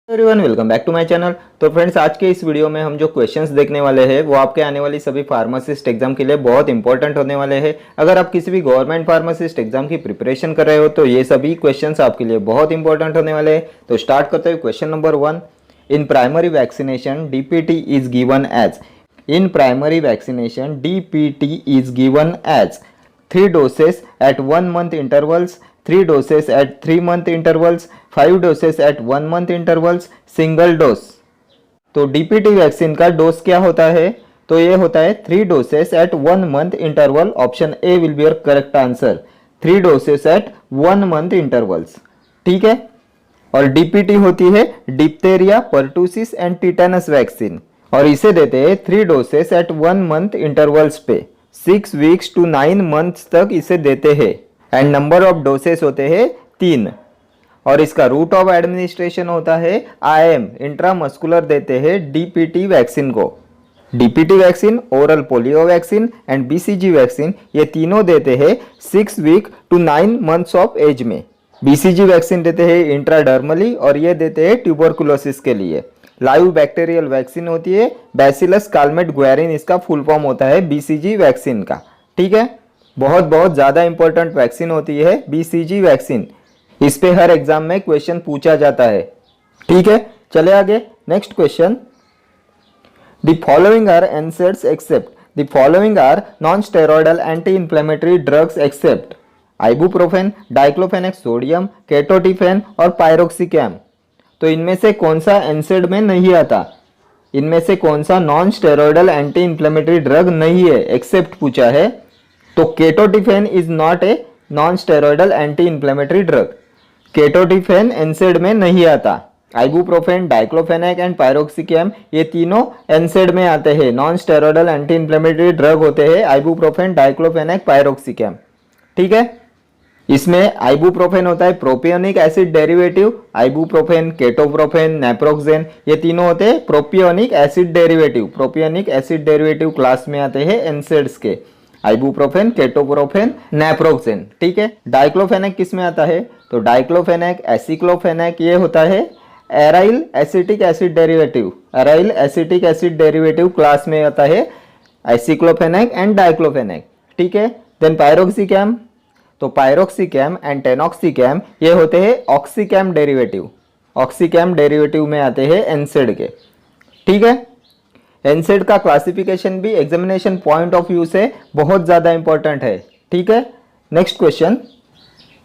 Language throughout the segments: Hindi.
Everyone welcome back to my channel. तो फ्रेंड्स, आज के इस वीडियो में हम जो क्वेश्चंस देखने वाले हैं वो आपके आने वाली सभी फार्मासिस्ट एग्जाम के लिए बहुत इंपॉर्टेंट होने वाले हैं। अगर आप किसी भी गवर्नमेंट फार्मासिस्ट एग्जाम की प्रिपरेशन कर रहे हो तो ये सभी क्वेश्चंस आपके लिए बहुत इंपॉर्टेंट होने वाले हैं। तो स्टार्ट करते हैं। Question number 1, in primary vaccination DPT is given as. In primary vaccination DPT is given as 3 doses at 1 month intervals, 3 doses at 3 month intervals, 5 doses at 1 month intervals, single dose. तो डीपीटी वैक्सीन का डोज क्या होता है? तो ये होता है 3 doses at 1 month interval। Option A will be your correct answer, 3 doses at 1 month intervals। ठीक है। और डीपीटी होती है diphtheria, pertussis and tetanus vaccine, और इसे देते हैं 3 doses at 1 month intervals पे 6 weeks to 9 months तक इसे देते हैं। एंड नंबर ऑफ डोसेस होते हैं 3, और इसका रूट ऑफ एडमिनिस्ट्रेशन होता है IM, इंट्रामस्कुलर देते हैं डीपीटी वैक्सीन को। DPT vaccine, oral polio vaccine and BCG vaccine, ये तीनों देते हैं 6 week to 9 months of age में। BCG वैक्सीन देते हैं इंट्राडर्मली और ये देते हैं ट्यूबरकुलोसिस के लिए। लाइव बैक्टीरियल वैक्सीन होती है बैसिलस कालमेट ग्वेरिन, इसका फुल फॉर्म होता है BCG वैक्सीन का। ठीक है। बहुत ज़्यादा इंपॉर्टेंट वैक्सीन होती है BCG वैक्सीन। इस पे हर एग्जाम में क्वेश्चन पूछा जाता है। ठीक है, चले आगे। Next question, the following are NSAIDs except. The following are non steroidal anti inflammatory drugs except ibuprofen, diclofenac sodium, ketotifen और पायरोक्सिकैम। तो इनमें से कौन सा एनसेड में नहीं आता? इनमें से कौन सा non steroidal anti inflammatory drug नहीं है? एक्सेप्ट पूछा है। तो ketotifen is not a non steroidal anti inflammatory drug. Ketotifen एनसेड में नहीं आता। आइबुप्रोफेन, डाइक्लोफेनेक एंड पायरोक्सिकैम, ये तीनों एनसेड में आते हैं। Non steroidal anti inflammatory drug होते हैं आइबुप्रोफेन, डाइक्लोफेनेक, पायरोक्सिकैम। ठीक है। इसमें आइबुप्रोफेन होता है propionic acid derivative. Ibuprofen, ketoprofen, naproxen, ये तीनों होते हैं propionic acid derivative. Propionic acid derivative class में आते हैं एनसेड्स के। Ibuprofen, ketoprofen, naproxen. ठीक है। डाइक्लोफेनेक किस में आता है? तो डाइक्लोफेनेक, एसिक्लोफेनेक, ये होता है aryl acetic acid derivative. Aryl acetic acid derivative class में आता है एसिक्लोफेनेक एंड डाइक्लोफेनेक। ठीक है। देन पायरोक्सिकैम, तो पायरोक्सिकैम एंड टेनॉक्सिकैम, ये होते हैं ऑक्सीकैम डेरिवेटिव। ऑक्सीकैम डेरिवेटिव में आते हैं एनसेड के। ठीक है। एनसेड का क्लासिफिकेशन भी एग्जामिनेशन पॉइंट ऑफ व्यू से बहुत ज्यादा इंपॉर्टेंट है। ठीक है। Next question,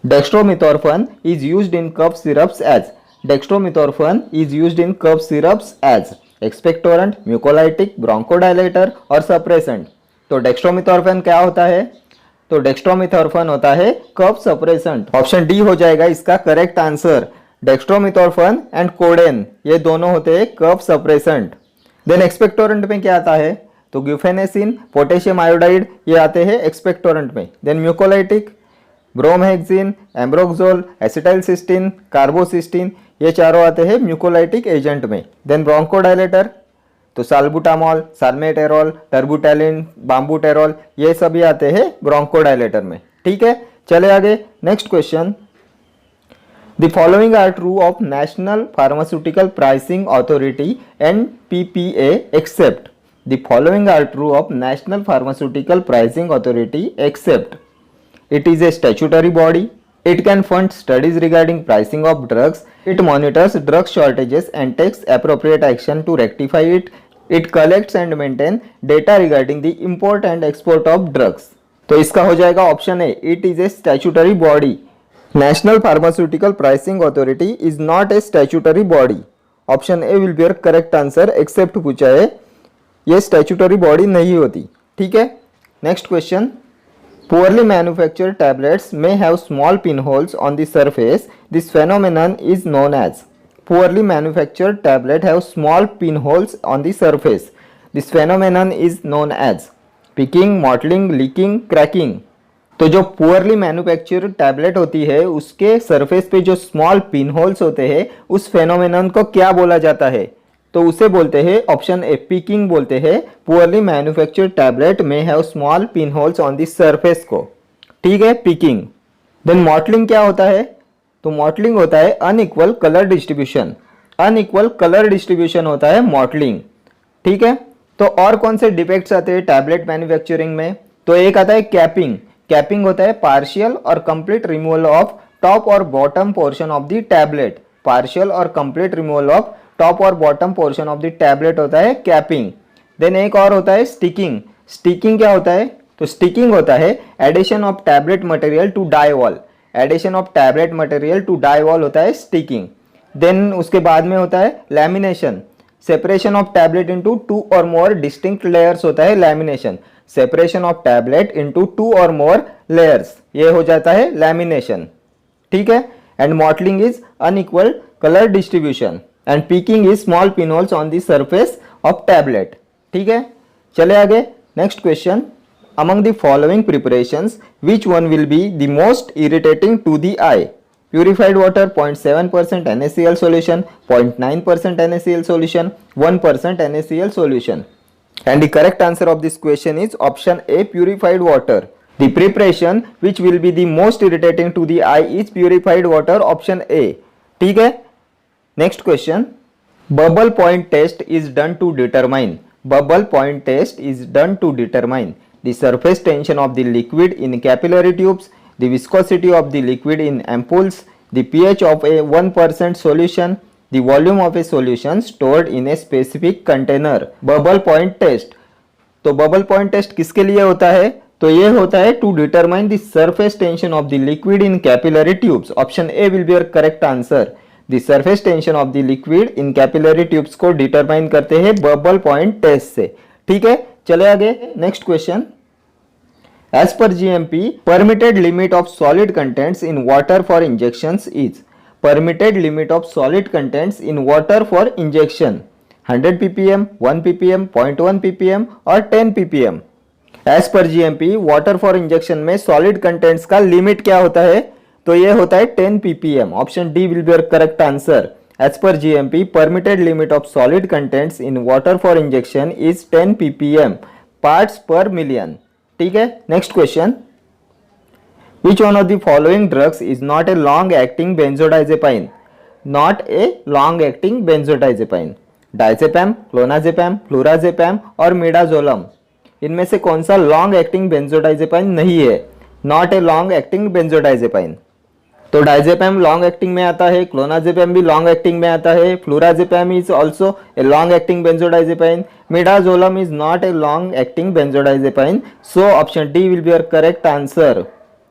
dextromethorphan is used in cough syrups as. Dextromethorphan is used in cough syrups as expectorant, mucolytic, bronchodilator और सप्रेसेंट। तो डेक्स्ट्रोमिथोर्फन क्या होता है? तो डेक्स्ट्रोमिथोर्फन होता है कफ सप्रेसेंट। ऑप्शन डी हो जाएगा इसका करेक्ट आंसर। डेक्स्ट्रोमिथोर्फन एंड कोडेन, ये दोनों होते हैं कफ सप्रेसेंट। देन एक्सपेक्टोरेंट में क्या आता है? तो ग्यूफेनेसिन, पोटेशियम आयोडाइड, ये आते हैं एक्सपेक्टोरेंट में। Then mucolytic, bromhexine, ambroxol, acetylcysteine, carbocysteine, ये चारों आते हैं म्यूकोलाइटिक एजेंट में। देन ब्रोंकोडायलेटर, तो साल्बुटामॉल, साल्मेटेरॉल, टर्बुटेलिन, बाम्बूटेरॉल, ये सभी आते हैं ब्रोंकोडायलेटर में। ठीक है। चले आगे। Next question, the following are true of national pharmaceutical pricing authority NPPA except. The following are true of national pharmaceutical pricing authority except it is a statutory body, it can fund studies regarding pricing of drugs, it monitors drug shortages and takes appropriate action to rectify it, it collects and maintain data regarding the import and export of drugs। तो इसका हो जाएगा option A, it is a statutory body। National Pharmaceutical Pricing Authority is not a statutory body। Option A will be your correct answer. Except पूछा है, ये स्टैच्यूटरी बॉडी नहीं होती। ठीक है। Next question, poorly manufactured tablets may have small pinholes on the surface. This phenomenon is known as। poorly manufactured tablet have small pinholes on the surface. This phenomenon is known as picking, mottling, leaking, cracking। तो जो पुअरली मैन्युफैक्चर्ड टैबलेट होती है उसके सरफेस पे जो स्मॉल पिनहोल्स होते हैं उस फेनोमेनन को क्या बोला जाता है? तो उसे बोलते हैं ऑप्शन ए, पिकिंग बोलते हैं। पुअरली मैन्युफैक्चर्ड टैबलेट में have small pin holes on the surface को। ठीक है, पिकिंग। देन मॉटलिंग क्या होता है? तो मॉटलिंग होता है unequal colour distribution. Unequal colour distribution होता है मॉटलिंग। ठीक है, तो और कौन से डिफेक्ट्स आते हैं टैबलेट मैन्युफैक्चरिंग में? तो एक आता है कैपिंग। कैपिंग होता है पार्शियल और कंप्लीट रिमूवल ऑफ टॉप और bottom portion of the tablet. Partial और कंप्लीट रिमूवल ऑफ टॉप और bottom portion of the tablet होता है कैपिंग। देन एक और होता है स्टिकिंग। स्टिकिंग क्या होता है? तो स्टिकिंग होता है adhesion of tablet material to die wall. Adhesion of tablet material to die wall होता है स्टिकिंग। देन उसके बाद में होता है lamination. Separation of tablet into 2 और मोर डिस्टिंक्ट लेयर्स होता है lamination. Separation of tablet into 2 और मोर लेयर्स, ये हो जाता है लैमिनेशन। ठीक है, and mottling is unequal colour distribution and picking is small pinholes on the surface of tablet. ठीक है, चले आगे। Next question, among the following preparations which one will be the most irritating to the eye? Purified water 0.7% NaCl solution, 0.9% NaCl solution, 1% NaCl solution. And the correct answer of this question is option A, purified water. The preparation which will be the most irritating to the eye is purified water, option A. ठीक है, next question, bubble point test is done to determine. Bubble point test is done to determine the surface tension of the liquid in capillary tubes, the viscosity of the liquid in ampoules, the pH of a 1% solution, the volume of a solution stored in a specific container. Bubble point test. तो bubble point test किसके लिए होता है? तो ये होता है to determine the surface tension of the liquid in capillary tubes. Option A will be your correct answer. The surface tension of the liquid in capillary tubes को determine करते हैं bubble point test से। ठीक है, चले आगे। Next question, as per GMP permitted limit of solid contents in water for injections is. Permitted limit of solid contents in water for injection 100 ppm, 1 ppm, 0.1 ppm और 10 ppm। As per GMP water for injection में सॉलिड कंटेंट्स का लिमिट क्या होता है? तो ये होता है 10 ppm। Option D will be your correct answer. As per GMP, permitted limit of solid contents in water for injection is 10 ppm parts per million. ठीक है, next question. Which one of the following drugs is not a long-acting benzodiazepine? Not a long-acting benzodiazepine. Diazepam, clonazepam, flurazepam और मिडाजोलम। इनमें से कौन सा long-acting benzodiazepine नहीं है? Not a long-acting benzodiazepine. तो डाइजेपैम लॉन्ग एक्टिंग में आता है, क्लोनाजेपैम भी लॉन्ग एक्टिंग में आता है, flurazepam is also a long acting benzodiazepine, midazolam is not a long acting benzodiazepine, so option D will be your correct answer.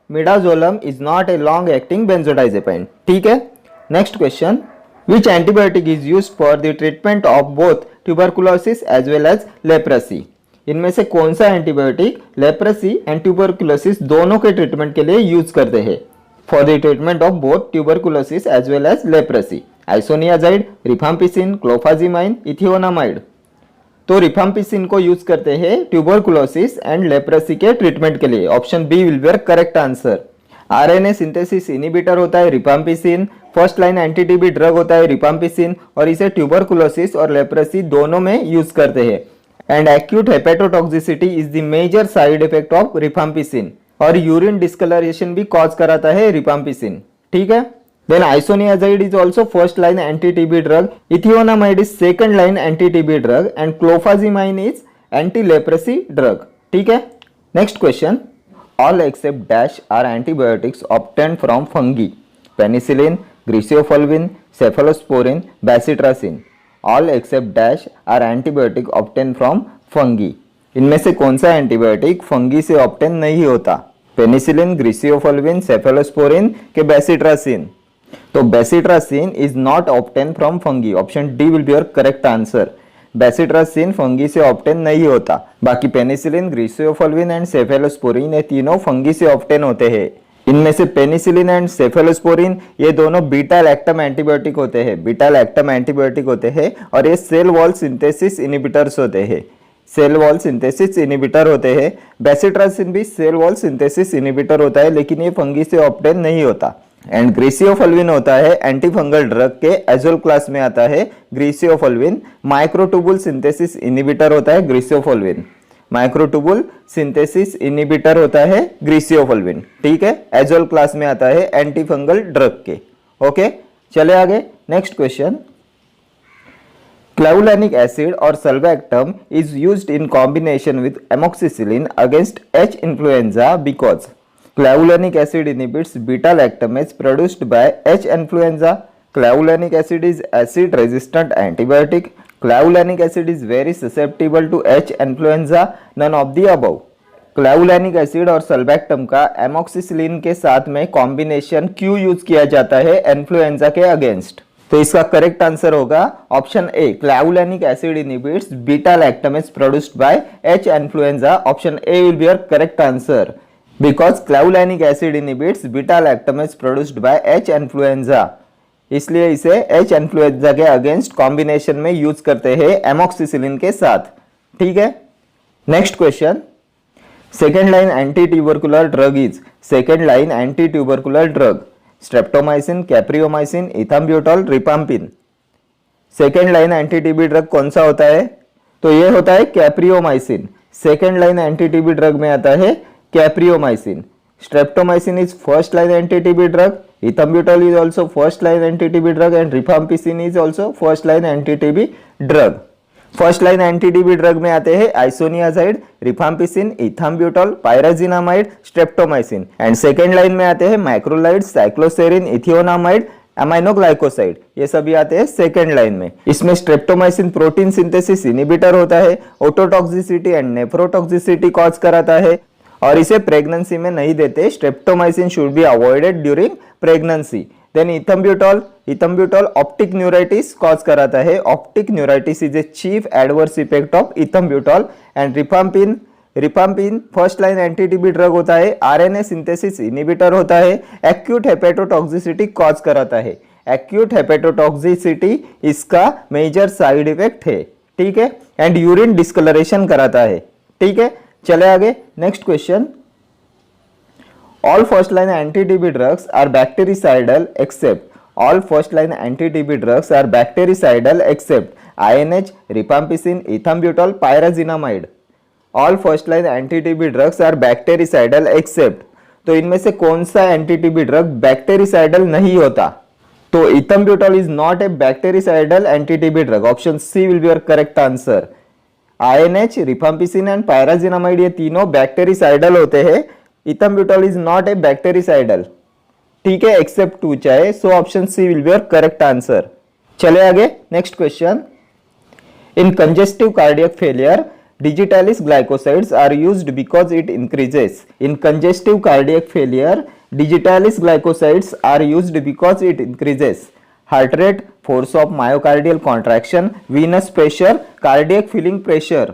Midazolam is not a long acting benzodiazepine. ठीक है, next question, which antibiotic is used for the treatment of both tuberculosis as well as leprosy? इनमें से कौन सा एंटीबायोटिक लेप्रेसी एंड ट्यूबरकुलोसिस दोनों के ट्रीटमेंट के लिए यूज करते हैं? For the treatment of both tuberculosis as well as leprosy, isoniazid, rifampicin, clofazimine, ethionamide। तो रिफाम्पिसिन को यूज करते हैं ट्यूबरकुलोसिस एंड लेप्रेसी के ट्रीटमेंट के लिए। Option B will be correct answer. RNA synthesis inhibitor होता है rifampicin, first line anti TB drug होता है रिफाम्पिसिन और इसे ट्यूबरकुलोसिस और लेप्रेसी दोनों में यूज करते हैं। And acute hepatotoxicity is the major side effect of rifampicin और यूरिन डिस्कलरेशन भी कॉज कराता है रिफाम्पिसिन। ठीक है, then isoniazid is also first line anti TB drug, ethionamide is second line anti TB drug and clofazimine is anti leprosy drug. ठीक है, next question, all except dash are antibiotics obtained from fungi, penicillin, griseofulvin, cephalosporin, bacitracin. All except dash are antibiotic obtained from fungi. इनमें से कौन सा एंटीबायोटिक फंगी से ऑब्टेन नहीं होता? पेनिसिलिन, ग्रीसियोफल्विन, सेफेलोस्पोरिन के बैसिट्रासिन। तो bacitracin is not obtain from fungi. Option D will be your correct answer. Bacitracin fungi से ऑब्टेन नहीं होता। बाकी पेनिसिलिन, ग्रीसियोफल्विन एंड सेफेलोस्पोरिन ये तीनों फंगी से ऑब्टेन होते हैं। इनमें से पेनिसिलिन एंड सेफेलोस्पोरिन ये दोनों बीटा लैक्टम एंटीबायोटिक होते हैं। बीटा लैक्टम एंटीबायोटिक होते हैं और ये सेल वॉल सिंथेसिस इनिबिटर्स होते हैं। सेल वॉल सिंथेसिस इनिबिटर होते हैं। बैसिट्रासिन भी सेल वॉल सिंथेसिस इनिबिटर होता है लेकिन ये फंगी से ऑब्टेन नहीं होता। एंड ग्रीसियोफल्विन होता है एंटी फंगल ड्रग के एजोल क्लास में आता है ग्रीसियोफल्विन। माइक्रोटूबुल सिंथेसिस इनिबिटर होता है ग्रीसियोफल्विन। माइक्रोटूबुल सिंथेसिस इनिबिटर होता है ग्रीसियोफल्विन। ठीक है, एजोल क्लास में आता है एंटी फंगल ड्रग के। ओके, चले आगे। Next question, Clavulanic acid or sulbactam is used in combination with amoxicillin against H. influenza because clavulanic acid inhibits beta lactamase produced by H. influenza. Clavulanic acid is acid resistant antibiotic. Clavulanic acid is very susceptible to H. influenza. None of the above. Clavulanic acid और सल्बैक्टम का एमोक्सिसिलिन के साथ में कॉम्बिनेशन क्यों यूज किया जाता है इन्फ्लुएंजा के अगेंस्ट? तो इसका करेक्ट आंसर होगा option A, clavulanic acid inhibits beta lactamase produced by H influenza. Option A will be your correct answer because clavulanic acid inhibits beta lactamase produced by H influenza, इसलिए इसे एच इन्फ्लुएंजा के अगेंस्ट कॉम्बिनेशन में यूज करते हैं एमोक्सिसिलिन के साथ. ठीक है, next question. Second line anti-tubercular drug is second line anti-tubercular drug streptomycin, capreomycin, ethambutol, rifampin. Second line anti TB drug कौन सा होता है? तो ये होता है capreomycin. Second line anti TB drug में आता है capreomycin. Streptomycin is first line anti TB drug. Ethambutol is also first line anti TB drug and rifampicin is also first line anti TB drug. First line anti TB drug में आते हैं isoniazid, rifampicin, ethambutol, pyrazinamide, streptomycin. And second line में आते हैं मैक्रोलाइड, साइक्लोसेरिन, इथियोनामाइड, अमाइनोग्लाइकोसाइड. ये सभी आते हैं सेकेंड लाइन में. इसमें स्ट्रेप्टोमाइसिन प्रोटीन सिंथेसिस इनहिबिटर होता है, ओटोटॉक्सिसिटी एंड नेफ्रोटॉक्सिसिटी कॉज कराता है और इसे प्रेगनेंसी में नहीं देते. Streptomycin should be avoided during pregnancy. Then ethambutol optic neuritis cause कराता है. Optic neuritis is a chief adverse effect of ethambutol. And rifampin first line anti TB drug होता है, आरएनए सिंथेसिस इनहिबिटर होता है, एक्यूट हेपेटोटॉक्सिसिटी कॉज कराता है. एक्यूट हेपेटोटॉक्सिसिटी इसका मेजर साइड इफेक्ट है. ठीक है, एंड यूरिन डिस्कलरेशन कराता है. ठीक है, चले आगे. Next question. All first line anti-TB drugs are bactericidal except all first line anti-TB drugs are bactericidal except INH, rifampicin, ethambutol, pyrazinamide. All first line anti-TB drugs are bactericidal except, तो इनमें से कौन सा एंटी-टीबी ड्रग बैक्टेरिसाइडल नहीं होता? तो ethambutol is not a bactericidal anti TB drug. Option C will be your correct answer. INH, rifampicin and pyrazinamide ये तीनों बैक्टेरिसाइडल होते हैं. Ethambutol is not a bactericidal. ठीक है, एक्सेप्ट टू चाहे. So option C will be your correct answer. चले आगे. Next question. In congestive cardiac failure digitalis glycosides are used because it increases. In congestive cardiac failure digitalis glycosides are used because it increases heart rate, force of myocardial contraction, venous pressure, cardiac filling pressure.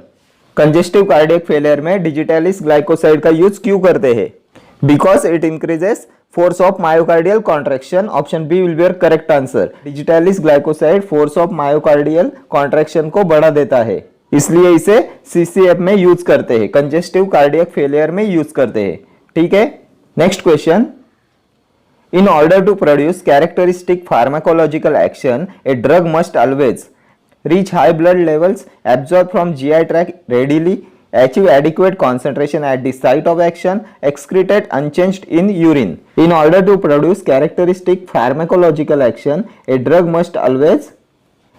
Congestive cardiac failure में डिजिटालिस ग्लाइकोसाइड का यूज क्यों करते हैं? Because it increases force of myocardial contraction. Option B will be your correct answer. Digitalis glycoside force of myocardial contraction को बढ़ा देता है, इसलिए इसे सीसीएफ में यूज करते हैं, कंजेस्टिव कार्डियक फेलियर में यूज करते हैं. ठीक है, next question. In order to produce characteristic pharmacological action a drug must always reach high blood levels, absorb from GI tract readily, achieve adequate concentration at the site of action, excreted unchanged in urine. In order to produce characteristic pharmacological action, a drug must always,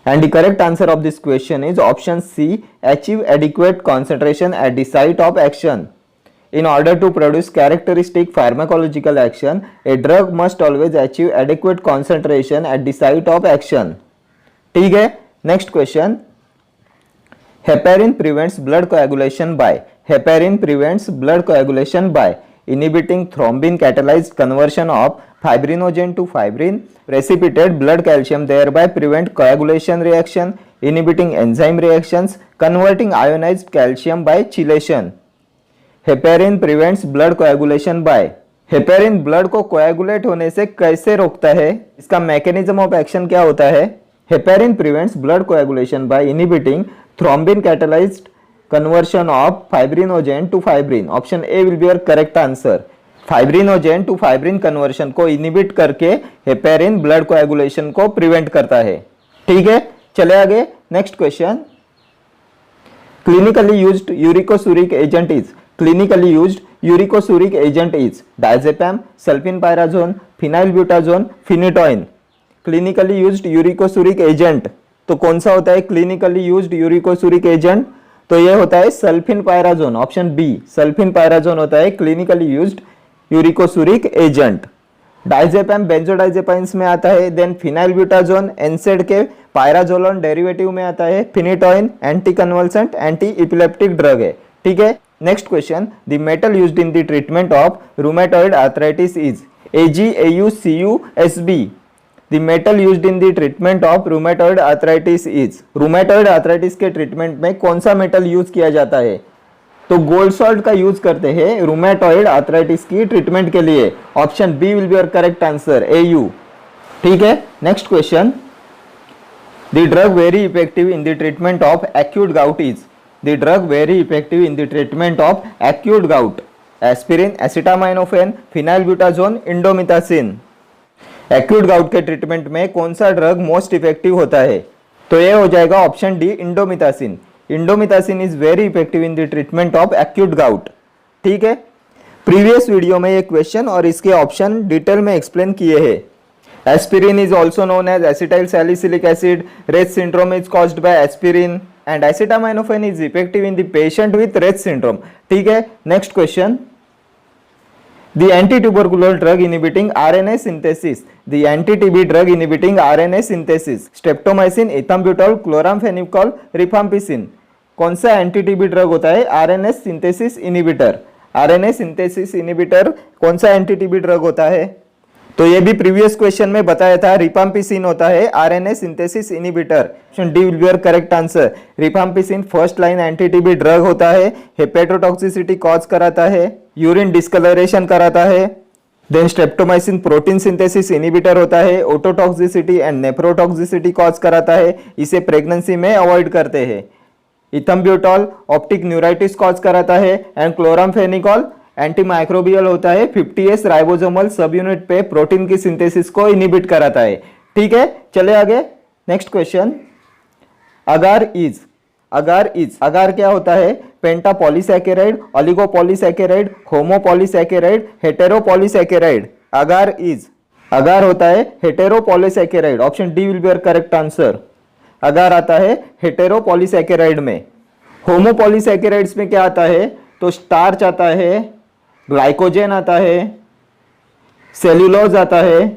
and the correct answer of this question is option C, achieve adequate concentration at the site of action. In order to produce characteristic pharmacological action, a drug must always achieve adequate concentration at the site of action. ठीक है, next question. Heparin prevents blood coagulation by. Heparin prevents blood coagulation by inhibiting thrombin catalysed conversion of fibrinogen to fibrin, precipitate blood calcium thereby prevent coagulation reaction, inhibiting enzyme reactions, converting ionized calcium by chelation. Heparin prevents blood coagulation by. Heparin blood को कोएगुलेट होने से कैसे रोकता है? इसका मैकेनिज्म ऑफ एक्शन क्या होता है? Heparin prevents blood coagulation by inhibiting thrombin catalyzed conversion of fibrinogen to fibrin. Option A will be your correct answer. Fibrinogen to fibrin conversion को inhibit करके heparin blood coagulation को prevent करता है. ठीक है, चले आगे. Next question. Clinically used uricosuric agent is. Clinically used uricosuric agent is diazepam, sulfenpyrazone, phenylbutazone, phenytoin. Clinically used uricosuric agent तो कौन सा होता है क्लिनिकली यूज्ड यूरिकोसूरिक एजेंट? तो ये होता है सल्फिनपायराजोन, ऑप्शन बी सल्फिनपायराजोन होता है क्लिनिकली यूज्ड यूरिकोसूरिक एजेंट। डाइजेपम बेंजोडाइजेपाइंस में आता है। देन फिनाइलब्यूटाजोन एनसेड के पायराजोलोन डेरिवेटिव में आता है। Phenytoin anti convulsant anti epileptic drug है, ठीक है। Next question, the metal used in the treatment of rheumatoid arthritis is Ag, Au, Cu, Sb। The metal used in the treatment of rheumatoid arthritis is, rheumatoid arthritis के ट्रीटमेंट में कौन सा मेटल यूज किया जाता है? तो गोल्ड सॉल्ट का यूज करते हैं रूमेटॉइड आर्थराइटिस की ट्रीटमेंट के लिए। Option B will be your correct answer, Au, ठीक है। Next question, the drug very effective in the treatment of acute gout is, the drug very effective in the treatment of acute gout, aspirin, acetaminophen, phenylbutazone, indomethacin. Acute gout के ट्रीटमेंट में कौन सा ड्रग मोस्ट इफेक्टिव होता है? तो ये हो जाएगा option D indomethacin. Indomethacin is very effective in the treatment of acute gout, ठीक है। प्रीवियस वीडियो में ये क्वेश्चन और इसके ऑप्शन डिटेल में एक्सप्लेन किए हैं। Aspirin is also known as acetyl salicylic acid, Reye syndrome is caused by aspirin and acetaminophen is effective in the patient with Rett syndrome, ठीक है। Next question, the anti-tubercular drug inhibiting RNA synthesis, the anti-TB drug inhibiting RNA synthesis, streptomycin, ethambutol, chloramphenicol, rifampicin, कौन सा एंटी-टीबी ड्रग होता है? RNA synthesis inhibitor. RNA synthesis inhibitor कौन सा एंटी-टीबी ड्रग होता है? तो ये भी प्रीवियस क्वेश्चन में बताया था, रिफाम्पिसिन होता है RNA synthesis inhibitor. Option D will be your correct answer. Rifampicin first line anti-TB drug होता है, हेपेटोटॉक्सिसिटी कॉज कराता है, यूरिन डिस्कलरेशन कराता है। Then streptomycin protein synthesis inhibitor होता है, ओटोटॉक्सिसिटी एंड नेफ्रोटॉक्सिसिटी कॉज कराता है, इसे प्रेगनेंसी में अवॉइड करते हैं। इथम्ब्यूटॉल ऑप्टिक न्यूराइटिस कॉज कराता है एंड क्लोराम्फेनिकॉल एंटीमाइक्रोबियल होता है, 50S राइबोसोमल सब यूनिट पे प्रोटीन की सिंथेसिस को इनहिबिट कराता है, ठीक है। चले आगे, नेक्स्ट क्वेश्चन, अगार इज, अगार क्या होता है? पेंटापॉलीसैकेराइड, ओलिगोपॉलीसैकेराइड, होमोपॉलीसैकेराइड, हेटेरोपॉलीसैकेराइड। अगार होता है heteropolysaccharide. Option D will be your correct answer. Agar आता है हेटेरोपॉलीसैकेराइड में। होमोपॉलीसैकेराइड्स में क्या आता है? तो स्टार्च आता है, ग्लाइकोजेन आता है, सेल्यूलोज आता है,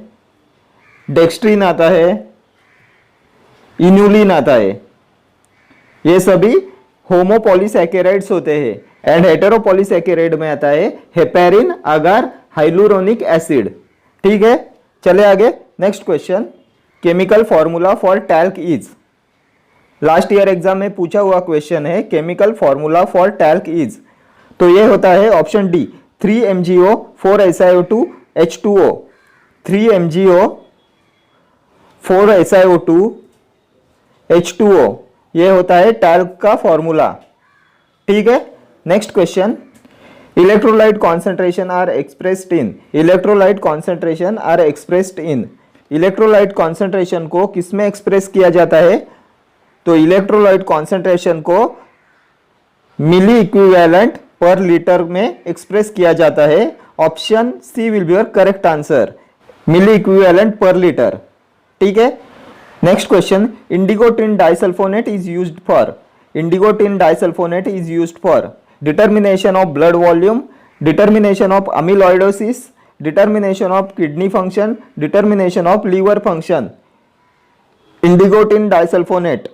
डेक्स्ट्रीन आता है, इन्यूलिन आता है, ये सभी होमोपॉलीसैकेराइड्स होते हैं। एंड हेटेरोपॉलीसैकेराइड में आता है हेपेरिन, अगार, हाइलुरोनिक एसिड, ठीक है। चले आगे, next question, chemical formula for talc is, last year exam में पूछा हुआ क्वेश्चन है, chemical formula for talc is. तो ये होता है option D 3MgO 4SiO2 H2O, 3MgO 4SiO2 H2O, ये होता है टैल्क का फॉर्मूला, ठीक है। Next question, electrolyte concentration are expressed in, electrolyte concentration are expressed in, electrolyte concentration को किसमें एक्सप्रेस किया जाता है? तो इलेक्ट्रोलाइट कॉन्सेंट्रेशन को मिली इक्विवेलेंट पर लीटर में एक्सप्रेस किया जाता है। Option C will be your correct answer, milli equivalent per litre, ठीक है। Next question, indigo tin disulphonate is used for, indigo tin disulphonate is used for determination of blood volume, determination of amyloidosis, determination of kidney function, determination of liver function. Indigo tin disulphonate,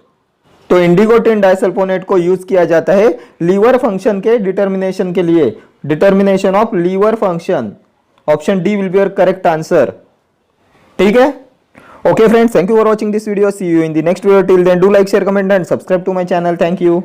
तो इंडिगोटिन डाइसल्फोनेट को यूज किया जाता है लीवर फंक्शन के डिटर्मिनेशन के लिए, determination of liver function. Option D will be your correct answer, ठीक है। Okay friends, thank you for watching this video, see you in the next video, till then do like, share, comment and subscribe to my channel. Thank you.